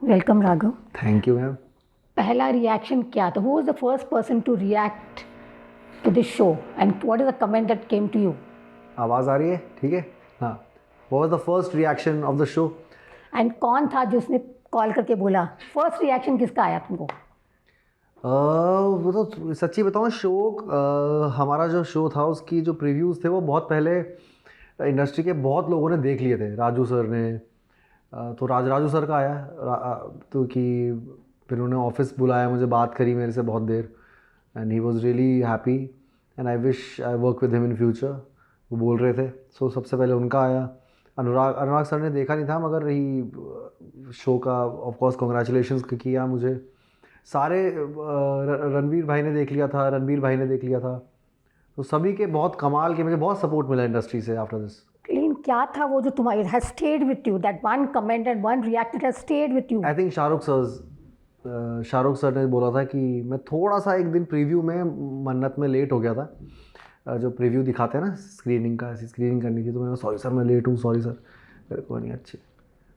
Welcome Raghav. Thank you ma'am. पहला reaction क्या था? Who was the first person to react to this show and what is the comment that came to you? आवाज़ आ रही है? ठीक है। हाँ, what was the first reaction of the show? And कौन था जिसने कॉल करके बोला? फर्स्ट रिएक्शन किसका आया तुमको? वो तो सच्ची बताऊँ, हमारा जो शो था उसकी जो प्रीव्यूज़ थे वो बहुत पहले इंडस्ट्री के बहुत लोगों ने देख लिए थे। राजू सर ने तो राजू सर का आया तो कि फिर उन्होंने ऑफिस बुलाया, मुझे बात करी मेरे से बहुत there and he was really happy and I wish I work with him in future, वो बोल रहे थे। सो सबसे पहले उनका आया। अनुराग सर ने देखा नहीं था मगर ही शो का ऑफ कोर्स कॉन्ग्रेचुलेशंस किया मुझे। सारे रणवीर भाई ने देख लिया था, रणबीर भाई ने देख लिया था, तो सभी के बहुत कमाल के, मुझे बहुत सपोर्ट मिला इंडस्ट्री से आफ्टर दिस। लेकिन क्या था वो जो तुम्हारे has stayed with you, that one comment and one react has stayed with you? I think Shahrukh sir ने बोला था कि मैं थोड़ा सा एक दिन प्रीव्यू में मन्नत में लेट हो गया था। जो प्रीव्यू दिखाते हैं ना स्क्रीनिंग का, ऐसी स्क्रीनिंग करनी थी तो मैंने सॉरी सर मैं लेट हूँ, सॉरी सर। मेरे को नहीं, अच्छे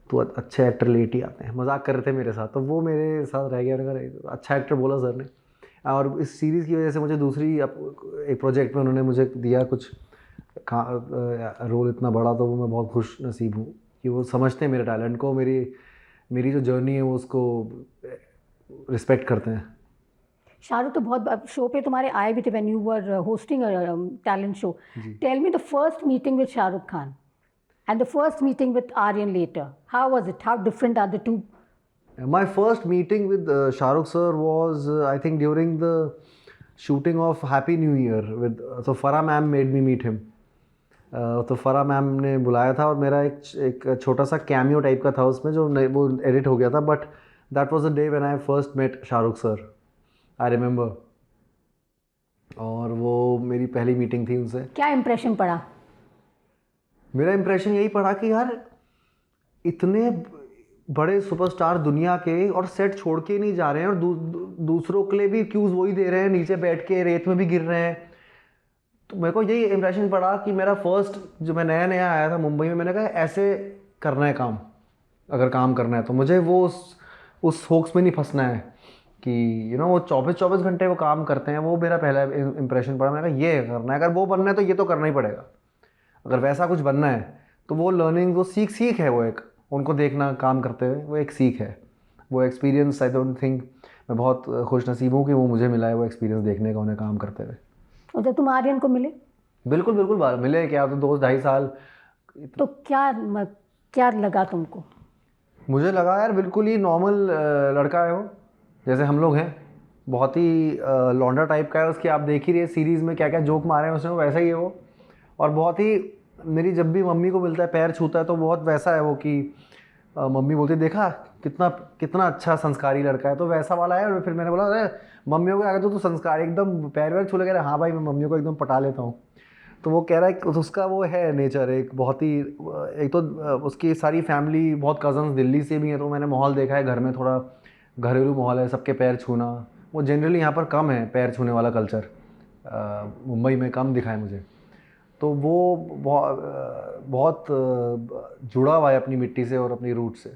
तो अच्छे एक्टर लेट ही आते हैं, मजाक कर रहे थे मेरे साथ, तो वो मेरे साथ रह गया। मैंने कहा अच्छा एक्टर बोला सर ने। और इस सीरीज़ की वजह से मुझे दूसरी एक प्रोजेक्ट में उन्होंने मुझे दिया कुछ रोल इतना बड़ा, तो वो मैं बहुत खुश नसीब हूँ कि वो समझते हैं मेरे टैलेंट को, मेरी जो जर्नी है वो उसको रिस्पेक्ट करते हैं। शाहरुख तो बहुत शो पे तुम्हारे आए भी थे when you were hosting a talent show. Tell me the first meeting with Shahrukh Khan and the first meeting with Aryan later. How was it? How different are the two? My first meeting with Shahrukh sir was I think during the shooting of Happy New Year with so Farah ma'am made me meet him. तो फरा ma'am ने बुलाया था और मेरा एक छोटा सा कैमियो टाइप का था उसमें, जो वो एडिट हो गया था, but that was the day when I first met Shahrukh sir, I remember. और वो मेरी पहली मीटिंग थी उनसे। क्या इम्प्रेशन पड़ा? मेरा इम्प्रेशन यही पड़ा कि यार इतने बड़े सुपरस्टार दुनिया के और सेट छोड़ के नहीं जा रहे हैं और दूसरों के लिए भी क्यूज वही दे रहे हैं, नीचे बैठ के रेत में भी गिर रहे हैं। तो मेरे को यही इम्प्रेशन पड़ा कि मेरा फर्स्ट, जो मैं नया नया आया था मुंबई में, मैंने कहा ऐसे करना है काम, अगर काम करना है तो मुझे वो उस होक्स में नहीं फंसना है कि वो 24 घंटे वो काम करते हैं। वो मेरा पहला इम्प्रेशन पड़ा। मैंने कहा ये करना है, अगर वो बनना है तो ये तो करना ही पड़ेगा। अगर वैसा कुछ बनना है तो वो लर्निंग, वो सीख है, वो एक उनको देखना काम करते हुए, वो एक सीख है, वो एक्सपीरियंस। आई डोंट थिंक, मैं बहुत खुश नसीब हूँ कि वो मुझे मिला है, वो एक्सपीरियंस देखने का उन्हें काम करते हुए। और जब तुम आर्यन को मिले? बिल्कुल मिले, क्या तो 2-2.5 साल। तो क्या लगा तुमको? मुझे लगा यार बिल्कुल ही नॉर्मल लड़का है वो, जैसे हम लोग हैं। बहुत ही लौंडा टाइप का है। उसकी आप देख ही रही है सीरीज़ में क्या क्या जोक मारे हैं उसने, वैसा ही है वो। और बहुत ही, मेरी जब भी मम्मी को मिलता है, पैर छूता है, तो बहुत वैसा है वो कि मम्मी बोलती देखा कितना अच्छा संस्कारी लड़का है, तो वैसा वाला है। और फिर मैंने बोला अरे मम्मियों को आगे तो तू संस्कारी एकदम पैर वैर छू ले। कह रहा हाँ भाई, मैं मम्मियों को एकदम पटा लेता हूँ। तो वो कह रहा है कि उसका वो है नेचर एक बहुत ही, एक तो उसकी सारी फैमिली, बहुत कज़न्स दिल्ली से भी हैं, तो मैंने माहौल देखा है घर में, थोड़ा घरेलू माहौल है, सबके पैर छूना। वो जनरली यहाँ पर कम है पैर छूने वाला कल्चर, मुंबई में कम दिखा है मुझे। तो वो बहुत जुड़ा हुआ है अपनी मिट्टी से और अपनी रूट से।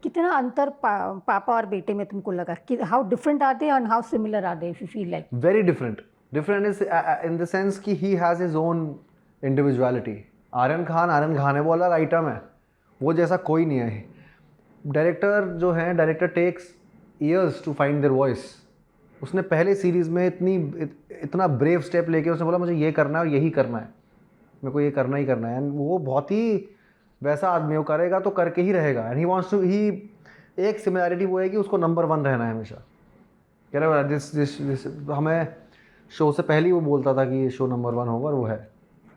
कितना अंतर पापा और बेटे में तुमको लगा? कि how different are they and how similar are they, if you feel like? Very different is in the sense कि he has his own individuality. Aryan Khan है, वो अलग आइटम है, वो जैसा कोई नहीं है। Director takes years to find their voice. उसने पहले सीरीज़ में इतना ब्रेव स्टेप लेके उसने बोला मुझे ये करना है और यही करना है, मेरे को ये करना ही करना है। एंड वो बहुत ही वैसा आदमी, वो करेगा तो करके ही रहेगा। एंड ही वांट्स टू, ही एक सिमिलैरिटी वो है कि उसको नंबर 1 रहना है हमेशा। कह रहा है दिस हमें शो से पहले ही वो बोलता था कि ये शो नंबर 1 होगा, और वो है।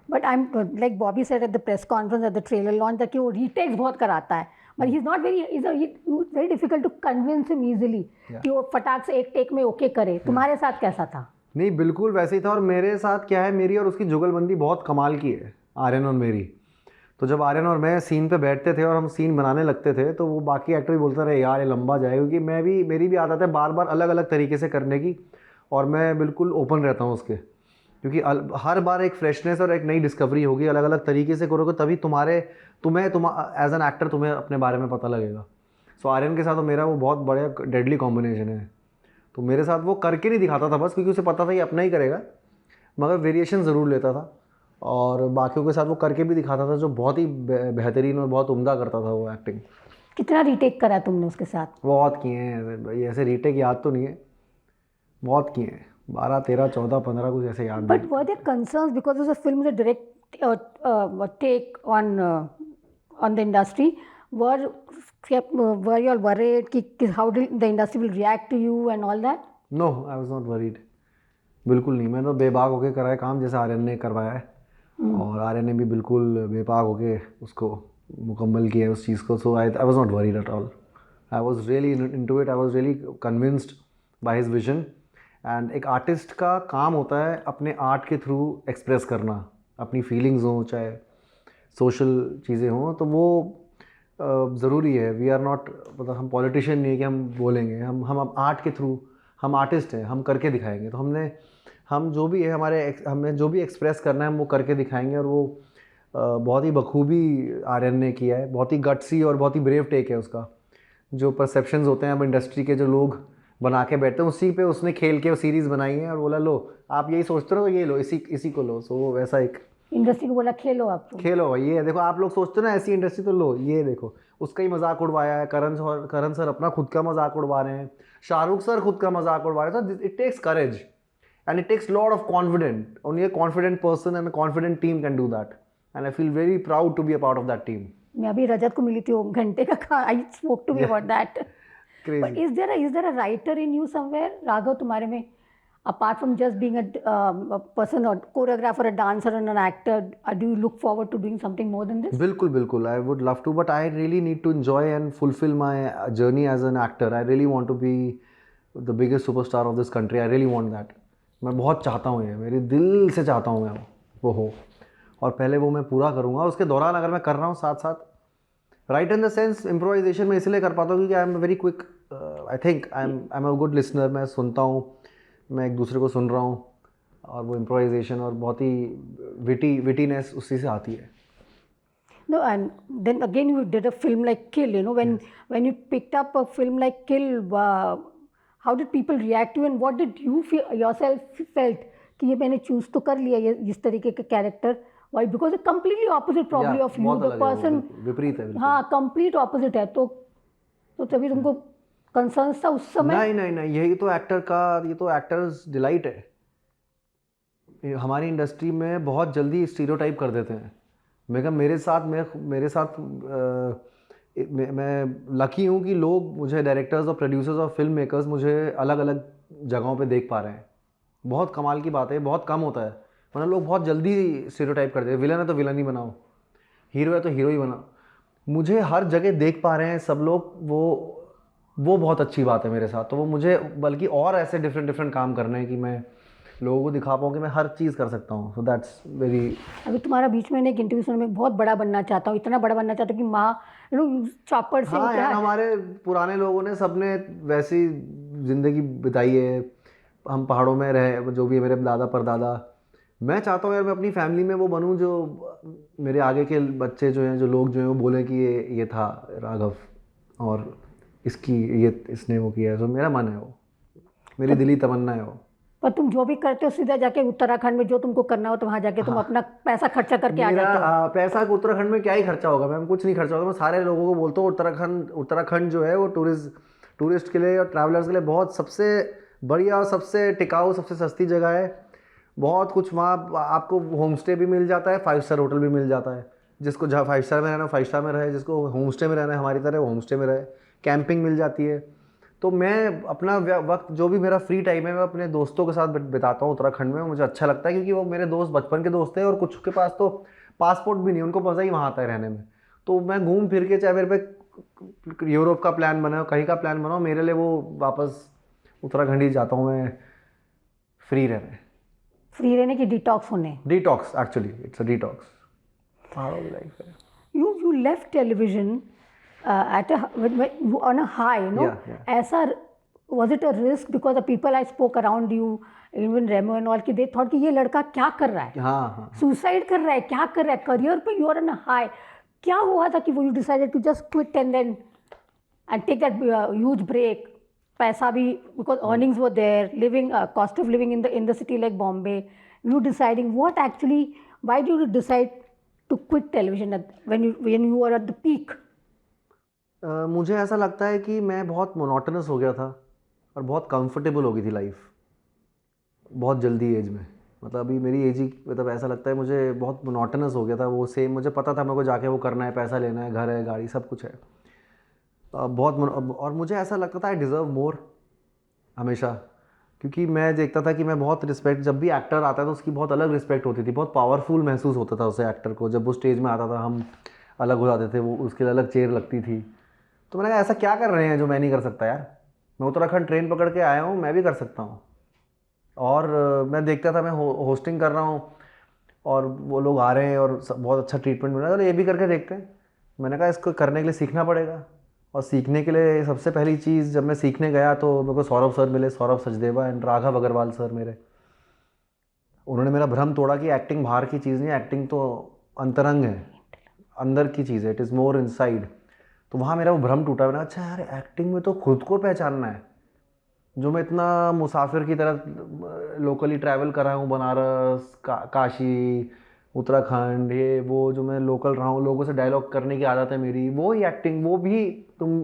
But I am like Bobby said at the press conference at the trailer launch that वो रीटेक्स बहुत कराता है, but he is not very difficult to convince him easily कि वो फटाक से एक टेक में ओके करे। तुम्हारे साथ कैसा था? नहीं, बिल्कुल वैसे ही था। और मेरे साथ क्या है, मेरी और उसकी जुगलबंदी बहुत कमाल की है, आर्यन और मेरी। तो जब आर्यन और मैं सीन पे बैठते थे और हम सीन बनाने लगते थे, तो वो बाकी एक्टर भी बोलते रहे यार ये लंबा जाएगा, क्योंकि मेरी भी आदत है बार बार अलग अलग तरीके से करने की, और मैं बिल्कुल ओपन रहता हूँ उसके, क्योंकि हर बार एक फ्रेशनेस और एक नई डिस्कवरी होगी। अलग अलग तरीके से करोगे तभी तुम्हें एज एन एक्टर तुम्हें अपने बारे में पता लगेगा। सो आर्यन के साथ तो मेरा वो बहुत बड़ा डेडली कॉम्बिनेशन है। तो मेरे साथ वो करके नहीं दिखाता था बस, क्योंकि उसे पता था ये अपना ही करेगा, मगर वेरिएशन ज़रूर लेता था। और बाकियों के साथ वो करके भी दिखाता था, जो बहुत ही बेहतरीन और बहुत उम्दा करता था वो एक्टिंग। कितना रीटेक करा तुमने उसके साथ? बहुत किए हैं ये, ऐसे रीटेक याद तो नहीं है, बहुत किए हैं, 12, 13, 14, 15 कुछ ऐसे याद but were there concerns because this film is a direct take on the industry? Were you all worried कि how the industry will react to you and all that? No, I was not worried, बिल्कुल नहीं। मैंने तो बेबाक होके करा है काम, जैसे आर्यन ने करवाया है। और आर्यन ने भी बिल्कुल बेबाक होके उसको मुकम्मल किया है उस चीज़ को। So I was not worried at all. I was really into it, I was really convinced by his vision. And एक आर्टिस्ट का काम होता है अपने आर्ट के थ्रू एक्सप्रेस करना, अपनी फीलिंग्स हों, चाहे सोशल चीज़ें हों, तो वो ज़रूरी है। वी आर नॉट, मतलब हम पॉलिटिशियन नहीं है कि हम बोलेंगे, हम आर्ट के थ्रू, हम आर्टिस्ट हैं, हम करके दिखाएंगे। तो हम जो भी है हमें जो भी एक्सप्रेस करना है हम वो करके दिखाएंगे। और वो बहुत ही बखूबी आर्यन ने किया है, बहुत ही गट्सी और बहुत ही ब्रेव टेक है उसका। जो परसेप्शंस होते हैं अब इंडस्ट्री के, जो लोग बना के बैठते हैं, उसी पे उसने खेल के वो सीरीज़ बनाई है और बोला लो आप यही सोचते हो तो ये लो, इसी को लो। सो वो वैसा एक इंडस्ट्री को बोला खेलो, आप खेलो भाई, ये देखो आप लोग सोचते हो ना ऐसी इंडस्ट्री, तो लो ये देखो। उसका ही मजाक उड़वाया है करण सर अपना खुद का मजाक उड़वा रहे हैं, शाहरुख सर खुद का मजाक उड़वा रहे हैं। It takes courage and it takes lot of confident. Only a confident person and a confident team can do that, and I feel very proud to be a part of that team. मैं अभी रजत को मिली थी, वो घंटे का I spoke to me about that. But is there a writer in you somewhere, Raghav, तुम्हारे में, apart from just being a person or choreographer, a dancer and an actor, do you look forward to doing something more than this? बिल्कुल, I would love to, but I really need to enjoy and fulfill my journey as an actor. I really want to be the biggest superstar of this country. I really want that. मैं बहुत चाहता हूँ, ये मेरे दिल से चाहता हूँ मैं वो हो, और पहले वो मैं पूरा करूँगा। उसके दौरान अगर मैं कर रहा हूँ साथ साथ right in the sense improvisation में इसलिए कर पाता हूँ क्योंकि I am very quick, I think I am a good listener. मैं सुनता हूँ, मैं एक दूसरे को सुन रहा हूँ, और वो इम्प्रोवाइजेशन और बहुत ही विटीनेस उसी से आती है। No, and then again you did a film like Kill, you know, when you picked up a film like Kill, how did people react to you and what did you feel yourself felt कि ये मैंने choose तो कर लिया ये इस तरीके का character? Why? Because it's completely opposite probably of you, the person, विपरीत है। हाँ, complete opposite है। तो तभी तुमको कंसर्न्स था उस समय? नहीं, यही तो ये तो एक्टर्स डिलाइट है। हमारी इंडस्ट्री में बहुत जल्दी स्टीरियोटाइप कर देते हैं। मेरे साथ मैं लकी हूँ कि लोग मुझे, डायरेक्टर्स और प्रोड्यूसर्स और फिल्म मेकर्स मुझे अलग अलग जगहों पे देख पा रहे हैं। बहुत कमाल की बात है, बहुत कम होता है, वरना लोग बहुत जल्दी स्टीरियोटाइप कर देते हैं। विलन है तो विलन ही बनाओ, हीरो है तो हीरो ही बनाओ। मुझे हर जगह देख पा रहे हैं सब लोग, वो बहुत अच्छी बात है मेरे साथ। तो वो मुझे बल्कि और ऐसे डिफरेंट काम करने हैं कि मैं लोगों को दिखा पाऊँ कि मैं हर चीज़ कर सकता हूँ। So that's very. अभी तुम्हारा बीच में एक इंटरव्यू सुना, मैं बहुत बड़ा बनना चाहता हूँ, इतना बड़ा बनना चाहता हूँ कि माँ चॉपर से। हाँ यार, हमारे पुराने लोगों ने सबने वैसी ज़िंदगी बिताई है, हम पहाड़ों में रहे, जो भी है मेरे दादा परदादा। मैं चाहता हूँ यार मैं अपनी फैमिली में वो बनूँ जो मेरे आगे के बच्चे जो हैं, जो लोग जो हैं, वो बोले कि ये था राघव और इसने वो किया है। तो मेरा मन है, वो मेरी दिली तमन्ना है वो। पर तुम जो भी करते हो सीधा जाके उत्तराखंड में जो तुमको करना हो तो वहाँ जाके तुम अपना पैसा खर्चा करके आ जाते हो। पैसा उत्तराखंड में क्या ही खर्चा होगा मैम, कुछ नहीं खर्चा होगा। मैं सारे लोगों को बोलता हूँ उत्तराखंड जो है वो टूरिस्ट के लिए और ट्रैवलर्स के लिए बहुत सबसे बढ़िया, सबसे टिकाऊ, सबसे सस्ती जगह है। बहुत कुछ वहाँ आपको होम स्टे भी मिल जाता है, 5 स्टार होटल भी मिल जाता है। जिसको जहाँ 5 स्टार में रहना 5 स्टार में रहे, जिसको होम स्टे में रहना है हमारी तरह होम स्टे में रहे, कैंपिंग मिल जाती है। तो मैं अपना वक्त, जो भी मेरा फ्री टाइम है, मैं अपने दोस्तों के साथ बिताता हूँ उत्तराखंड में। मुझे अच्छा लगता है क्योंकि वो मेरे दोस्त बचपन के दोस्त हैं और कुछ के पास तो पासपोर्ट भी नहीं, उनको मज़ा ही वहाँ आता है रहने में। तो मैं घूम फिर के, चाहे मेरे पे यूरोप का प्लान बना, कहीं का प्लान बनाओ, मेरे लिए वो वापस उत्तराखंड ही जाता हूँ मैं, फ्री रहने की डिटॉक्स होने। Detox, actually it's a detox. पहाड़ों की लाइफ है। You left television on a high, you know. Yeah. ऐसा was it a risk because the people I spoke around you, even Remo and all, कि they thought कि ये लड़का क्या कर रहा है, हाँ, सुसाइड कर रहा है, क्या कर रहा है, करियर पे you are on a high। क्या हुआ था कि वो you decided to just quit and then and take that huge break. पैसा भी, because earnings were there, living cost of living in the city like Bombay. You deciding what actually, why did you decide to quit television when you were at the peak? मुझे ऐसा लगता है कि मैं बहुत monotonous हो गया था और बहुत कंफर्टेबल हो गई थी लाइफ बहुत जल्दी एज में। मतलब अभी मेरी एज ही, मतलब ऐसा लगता है मुझे बहुत मोनोटोनस हो गया था वो सेम। मुझे पता था मेरे को जाके वो करना है, पैसा लेना है, घर है, गाड़ी, सब कुछ है। और मुझे ऐसा लगता था आई डिज़र्व मोर हमेशा, क्योंकि मैं देखता था कि मैं बहुत रिस्पेक्ट, जब भी एक्टर आता है तो उसकी बहुत अलग रिस्पेक्ट होती थी, बहुत पावरफुल महसूस होता था उसे एक्टर को। जब वो स्टेज में आता था हम अलग हो जाते थे, वो उसके लिए अलग चेयर लगती थी। तो मैंने कहा ऐसा क्या कर रहे हैं जो मैं नहीं कर सकता यार, मैं उत्तराखंड ट्रेन पकड़ के आया हूँ, मैं भी कर सकता हूँ। और मैं देखता था मैं होस्टिंग कर रहा हूँ और वो लोग आ रहे हैं और बहुत अच्छा ट्रीटमेंट मिल रहा है, तो ये भी करके देखते हैं। मैंने कहा इसको करने के लिए सीखना पड़ेगा। और सीखने के लिए सबसे पहली चीज़, जब मैं सीखने गया तो मेरे को सौरभ सर मिले, सौरभ सचदेवा एंड राघव अग्रवाल सर मेरे। उन्होंने मेरा भ्रम तोड़ा कि एक्टिंग बाहर की चीज़ नहीं है, एक्टिंग तो अंतरंग है, अंदर की चीज़ है, इट इज़ मोर इनसाइड। तो वहाँ मेरा वो भ्रम टूटा। मैंने अच्छा यार, एक्टिंग में तो खुद को पहचानना है। जो मैं इतना मुसाफिर की तरह लोकली ट्रैवल कर रहा हूँ, बनारस, काशी, उत्तराखंड, ये वो जो मैं लोकल रहा हूँ, लोगों से डायलॉग करने की आदत है मेरी, वो ही एक्टिंग, वो भी तुम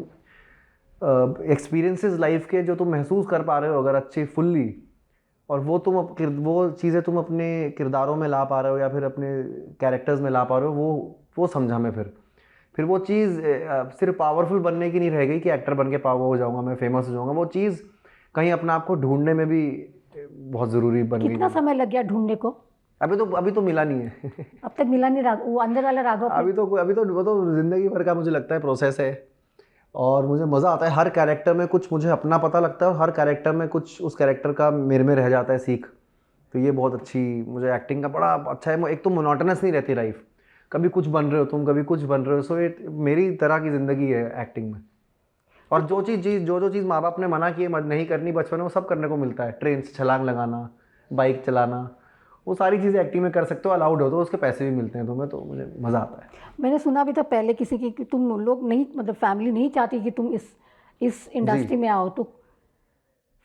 एक्सपीरियंसेस लाइफ के जो तुम महसूस कर पा रहे हो अगर अच्छे फुल्ली, और वो तुम वो चीज़ें तुम अपने किरदारों में ला पा रहे हो या फिर अपने कैरेक्टर्स में ला पा रहे हो, वो समझा मैं। फिर वो चीज़ सिर्फ पावरफुल बनने की नहीं रह गई कि एक्टर बन के पावर हो जाऊंगा, मैं फेमस हो जाऊंगा। वो चीज़ कहीं अपने आप को ढूंढने में भी बहुत ज़रूरी बन गई। कितना समय लग गया ढूंढने को? अभी तो मिला नहीं है। अब तक मिला नहीं, वो अंदर वाला राघव अभी तो वो तो ज़िंदगी भर का मुझे लगता है प्रोसेस है। और मुझे मज़ा आता है हर कैरेक्टर में, कुछ मुझे अपना पता लगता है और हर कैरेक्टर में कुछ उस कैरेक्टर का मेरे में रह जाता है सीख। तो ये बहुत अच्छी मुझे एक्टिंग का बड़ा अच्छा है। एक तो मोनोटोनस नहीं रहती लाइफ, कभी कुछ बन रहे हो तुम, कभी कुछ बन रहे हो। सो ये मेरी तरह की ज़िंदगी है एक्टिंग में। और जो चीज़ माँ बाप ने मना की है नहीं करनी बचपन में, वो सब करने को मिलता है। ट्रेन से छलांग लगाना, बाइक चलाना, वो सारी चीज़ें एक्टिंग में कर सकते हो, अलाउड हो, तो उसके पैसे भी मिलते हैं तुम्हें, तो मुझे मज़ा आता है। मैंने सुना भी था पहले किसी की कि तुम लोग नहीं, मतलब फैमिली नहीं चाहती कि तुम इस इंडस्ट्री में आओ, तो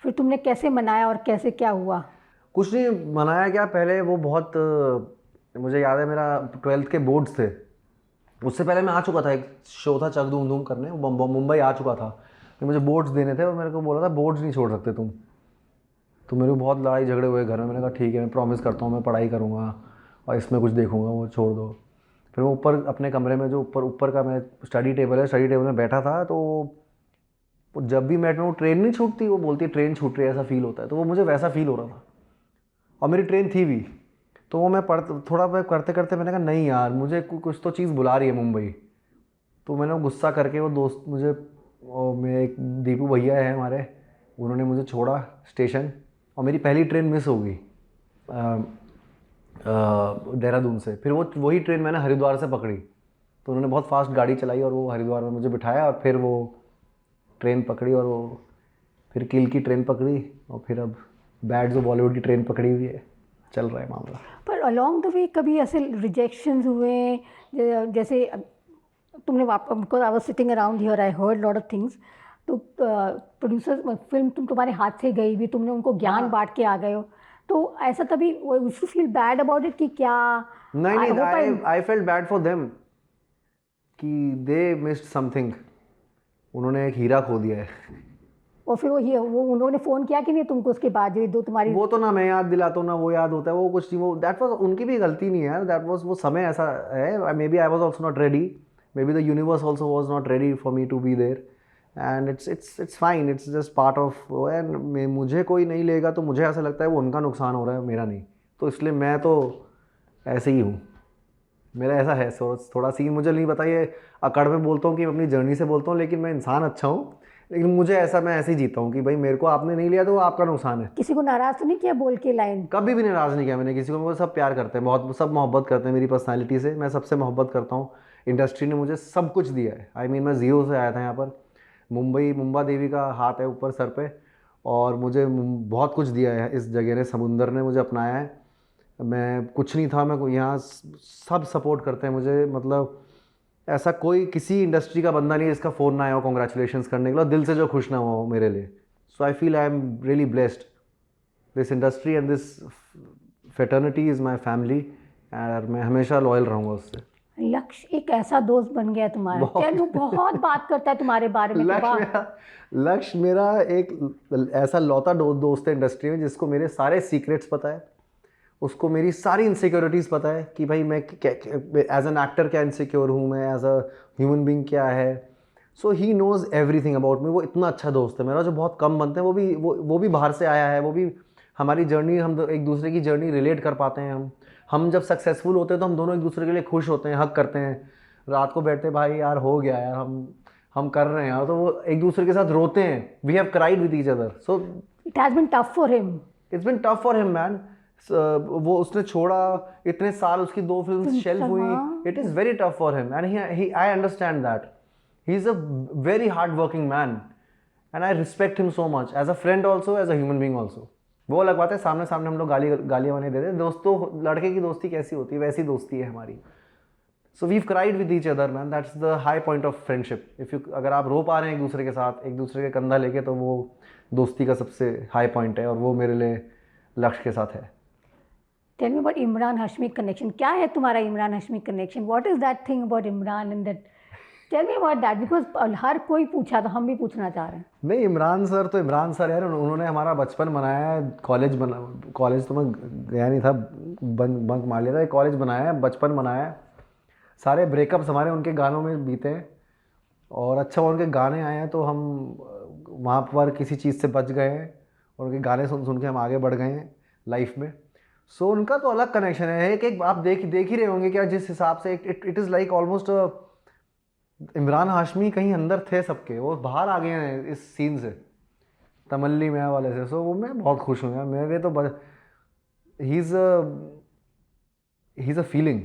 फिर तुमने कैसे मनाया और कैसे क्या हुआ? कुछ नहीं मनाया क्या, पहले वो बहुत मुझे याद है मेरा 12th के बोर्ड्स थे, उससे पहले मैं आ चुका था, एक शो था चक धूम धूम करने, वो मुंबई आ चुका था। तो मुझे बोर्ड्स देने थे और मेरे को बोला था बोर्ड्स नहीं छोड़ सकते तुम। तो मेरे को बहुत लड़ाई झगड़े हुए घर में। मैंने कहा ठीक है, मैं प्रॉमिस करता हूँ मैं पढ़ाई करूँगा और इसमें कुछ देखूँगा, वो छोड़ दो। फिर मैं ऊपर अपने कमरे में, जो ऊपर का मैं स्टडी टेबल है, स्टडी टेबल में बैठा था, तो जब भी मैं ट्रेन नहीं छूटती, वो बोलती है ट्रेन छूट रही है, ऐसा फील होता है। तो वो मुझे वैसा फील हो रहा था और मेरी ट्रेन थी भी। तो वो मैं थोड़ा मैं करते करते मैंने कहा नहीं यार, मुझे कुछ तो चीज़ बुला रही है मुंबई। तो मैंने वो गुस्सा करके, वो दोस्त मुझे, मेरे एक दीपू भैया है हमारे, उन्होंने मुझे छोड़ा स्टेशन और मेरी पहली ट्रेन मिस हो गई देहरादून से। फिर वही ट्रेन मैंने हरिद्वार से पकड़ी। तो उन्होंने बहुत फास्ट गाड़ी चलाई और वो हरिद्वार में मुझे बिठाया और फिर वो ट्रेन पकड़ी और वो फिर किल की ट्रेन पकड़ी और फिर अब बैड जो बॉलीवुड की ट्रेन पकड़ी हुई है, चल रहा है मामला। पर अलॉन्ग द वे कभी ऐसे रिजेक्शंस हुए? जैसे तुमने because I was sitting around here, I heard lot of things. तो प्रोड्यूसर्स, फिल्म तुम्हारे हाथ से गई भी, तुमने उनको ज्ञान बांट के आ गए हो, तो ऐसा तभी you feel bad about it कि क्या? नहीं, I felt bad for them कि दे मिस्ड समथिंग। उन्होंने एक हीरा खो दिया है। और फिर वो उन्होंने फ़ोन किया कि नहीं तुमको उसके बाद, जो तुम्हारी? वो तो ना मैं याद दिलाता हूँ ना वो याद होता है, वो कुछ नहीं, वो दैट वाज उनकी भी गलती नहीं है, दैट वाज वो समय ऐसा है। Maybe I was also not ready, maybe the universe also was not ready for me to be there, and it's fine, it's just part of. And मुझे कोई नहीं लेगा तो मुझे ऐसा लगता है वो उनका नुकसान हो रहा है, मेरा नहीं। तो इसलिए मैं तो ऐसे ही हूँ, मेरा ऐसा है थोड़ा सीन। मुझे नहीं पता, ये अकड़ में बोलता हूँ कि अपनी जर्नी से बोलता हूँ, लेकिन मैं इंसान अच्छा हूँ, लेकिन मुझे ऐसा, मैं ऐसे ही जीता हूँ कि भाई मेरे को आपने नहीं लिया तो वो आपका नुकसान है। किसी को नाराज़ तो नहीं किया बोल के लाइन? कभी भी नाराज़ नहीं किया मैंने किसी को। मुझे सब प्यार करते हैं, बहुत सब मोहब्बत करते हैं मेरी पर्सनालिटी से, मैं सबसे मोहब्बत करता हूँ। इंडस्ट्री ने मुझे सब कुछ दिया है। आई मीन मैं ज़ीरो से आया था यहाँ पर, मुंबा देवी का हाथ है ऊपर सर पे, और मुझे बहुत कुछ दिया है इस जगह ने, समुंदर ने मुझे अपनाया है। मैं कुछ नहीं था, मैं यहाँ सब सपोर्ट करते हैं मुझे, मतलब ऐसा कोई किसी इंडस्ट्री का बंदा नहीं है जिसका फ़ोन ना आया हो कॉन्ग्रेचुलेशंस करने के लिए, दिल से जो खुश ना हो मेरे लिए. So I feel I am really blessed. This industry and this fraternity is my family, और मैं हमेशा लॉयल रहूँगा उससे. लक्ष्य एक ऐसा दोस्त बन गया तुम्हारा, वो बहुत बात करता है तुम्हारे बारे में. लक्ष्य मेरा एक ऐसा लौता दोस्त है इंडस्ट्री में जिसको मेरे सारे सीक्रेट्स पता है, उसको मेरी सारी इनसिक्योरिटीज़ पता है कि भाई मैं एज एन एक्टर क्या इनसिक्योर हूँ, मैं एज अ ह्यूमन बीइंग क्या है. So he knows everything about me. वो इतना अच्छा दोस्त है मेरा, जो बहुत कम बनते हैं. वो भी बाहर से आया है, वो भी हमारी जर्नी, हम एक दूसरे की जर्नी रिलेट कर पाते हैं. हम जब सक्सेसफुल होते हैं तो हम दोनों एक दूसरे के लिए खुश होते हैं, हक करते हैं, रात को बैठते हैं, भाई यार हो गया यार, हम कर रहे हैं यार. तो वो एक दूसरे के साथ रोते हैं. We have cried with each other. So it has been tough for him. It's been tough for him man. वो उसने छोड़ा, इतने साल उसकी 2 फिल्म शेल्फ हुई. It is very tough for him and I understand that. He is a very hard working man and I respect him so much as a friend also, as a human being also. वो अलग बात है, सामने सामने हम लोग गालियाँ नहीं देते. दोस्तों, लड़के की दोस्ती कैसी होती है वैसी दोस्ती है हमारी. So we've cried with each other man. That's the high point of friendship. अगर आप रो पा रहे हैं एक दूसरे के साथ, एक दूसरे के कंधा लेके, तो वो दोस्ती का सबसे हाई पॉइंट है, और वो मेरे लिए लक्ष्य के साथ है. Tell me about Imran Hashmi connection. क्या है तुम्हारा Imran Hashmi connection? What is that thing about Imran and that? Tell me about that, because हर कोई पूछा तो हम भी पूछना चाह रहे हैं. नहीं, इमरान सर यार, उन्होंने हमारा बचपन बनाया है. कॉलेज तो मैं गया नहीं था, बंक मार लिया था. कॉलेज बनाया है, बचपन बनाया है. सारे ब्रेकअप्स हमारे उनके गानों में बीते हैं, और अच्छा उनके गाने आए हैं तो हम वहाँ पर किसी चीज़ से बच गए हैं, और उनके गाने सुन सुन के हम आगे बढ़ गए हैं लाइफ में. सो उनका तो अलग कनेक्शन है. एक आप देख ही रहे होंगे क्या, जिस हिसाब से it is like almost Imran Hashmi कहीं अंदर थे सबके, वो बाहर आ गए हैं इस सीन से, तमल्ली मियाँ वाले से. सो वो मैं बहुत खुश हूँ यार. मेरे तो ही is a feeling.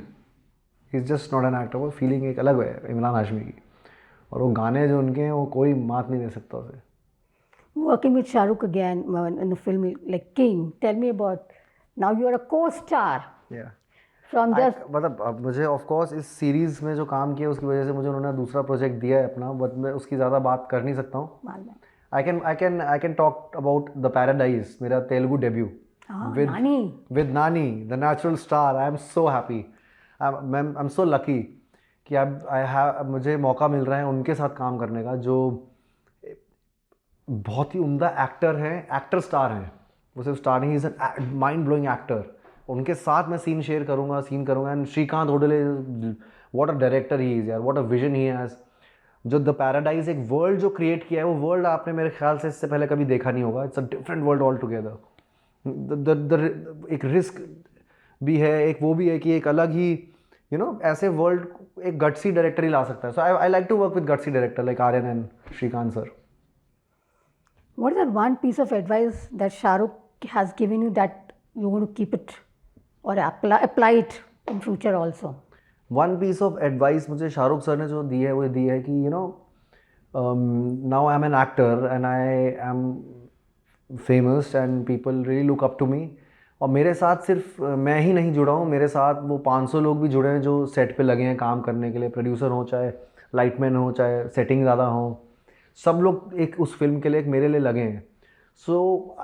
He is just not an actor. वो फीलिंग एक अलग है इमरान हाशमी की, और वो गाने जो उनके हैं वो कोई मात नहीं दे सकता उसे. Working with Shah Rukh again in the film like King. Tell me about, now you are a co-star. Yeah. From just मतलब अब मुझे ऑफ कोर्स इस सीरीज़ में जो काम किया उसकी वजह से मुझे उन्होंने दूसरा प्रोजेक्ट दिया है अपना, बट मैं उसकी ज़्यादा बात कर नहीं सकता हूँ. मालूम. I can talk about The Paradise, मेरा Telugu debut with Nani, the natural star. I am so happy. I'm so lucky कि मुझे मौका मिल रहा है उनके साथ काम करने का, जो बहुत ही उम्दा एक्टर हैं, एक्टर स्टार हैं. वो सिर्फ स्टार नहीं, is an mind blowing actor. उनके साथ मैं सीन करूँगा. And Srikanth Odela, what a director he is यार, what a vision he has. जो द पैराडाइज एक वर्ल्ड जो क्रिएट किया है, वो वर्ल्ड आपने मेरे ख्याल से इससे पहले कभी देखा नहीं होगा. It's a different world all together. एक रिस्क भी है, एक वो भी है कि एक अलग ही ऐसे वर्ल्ड एक गट्सी डायरेक्टर ही ला सकता है. So I like to work with gutsy director like Aryan and Srikanth sir. what is that one piece of advice that Shah Rukh has given you that you want to keep it or apply it in future also? One piece of advice मुझे Shahrukh sir ने जो दी है, वो दी है कि now I am an actor and I am famous and people really look up to me. और मेरे साथ सिर्फ मैं ही नहीं जुड़ा हूँ, मेरे साथ वो 500 लोग भी जुड़े हैं जो सेट पे लगे हैं काम करने के लिए. प्रोड्यूसर हो, चाहे लाइटमैन हो, चाहे सेटिंग ज़्यादा हो, सब लोग एक उस फिल्म के लिए एक मेरे लिए लगे हैं. सो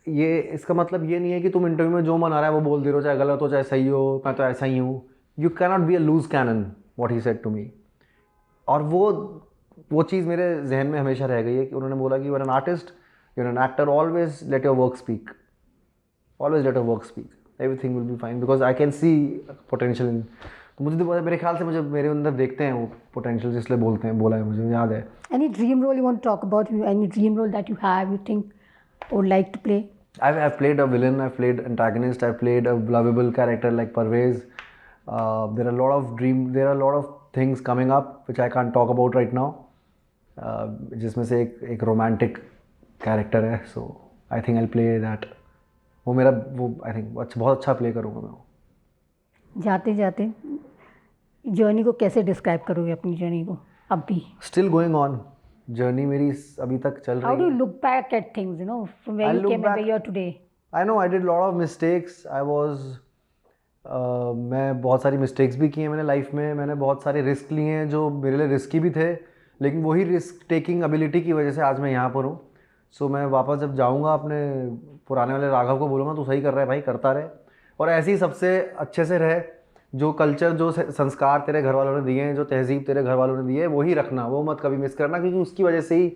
ये इसका मतलब ये नहीं है कि तुम इंटरव्यू में जो मन आ रहा है वो बोल दे रहे हो, चाहे गलत हो चाहे सही हो, मैं तो ऐसा ही हूँ. You cannot be a loose cannon, what he said to me. और वो चीज़ मेरे जहन में हमेशा रह गई है कि उन्होंने बोला कि you are an artist, you are an actor, always let your work speak. Always let your work speak. Everything will be fine because I can see potential in. तो मुझे तो मेरे ख्याल से मुझे मेरे अंदर देखते हैं वो पोटेंशियल, इसलिए बोला है, मुझे याद है. Any dream role you want to talk about? Any dream role that you have, you think would like to play? I've played a villain, I've played antagonist, I've played a lovable character like Parvez. There are a lot of things coming up which I can't talk about right now. जिसमें से एक romantic character है, so I think I'll play that. I think बहुत अच्छा play करूँगा मैं. जाते जाते जर्नी को कैसे डिस्क्राइब करोगे अपनी जर्नी को? अब भी Still going on. जर्नी मेरी अभी तक चल रही है. How do you look back at things, from where you came and where you are today? I know I did a lot of mistakes. I was मैं बहुत सारी मिस्टेक्स भी की हैं मैंने लाइफ में, मैंने बहुत सारे रिस्क लिए हैं जो मेरे लिए रिस्की भी थे, लेकिन वही रिस्क टेकिंग एबिलिटी की वजह से आज मैं यहाँ पर हूँ। सो मैं वापस जब जाऊँगा अपने पुराने वाले राघव को बोलूँगा तू सही कर रहा है भाई, करता रहे और ऐसे ही सबसे अच्छे से रहे। जो कल्चर, जो संस्कार तेरे घर वालों ने दिए हैं, जो तहजीब तेरे घर वालों ने दी है, वही रखना, वो मत कभी मिस करना, क्योंकि उसकी वजह से ही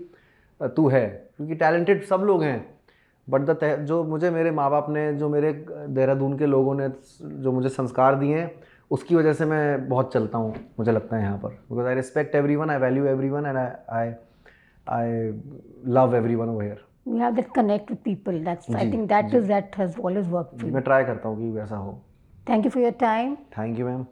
तू है। क्योंकि टैलेंटेड सब लोग हैं, बट जो मुझे मेरे माँ बाप ने, जो मेरे देहरादून के लोगों ने जो मुझे संस्कार दिए हैं, उसकी वजह से मैं बहुत चलता हूँ, मुझे लगता है यहाँ पर। Because I respect everyone, I value everyone, and I love everyone over here. You have that connect with people. That's I जी, think that has always worked for you. मैं try करता हूँ कि वैसा हो। Thank you for your time. Thank you ma'am.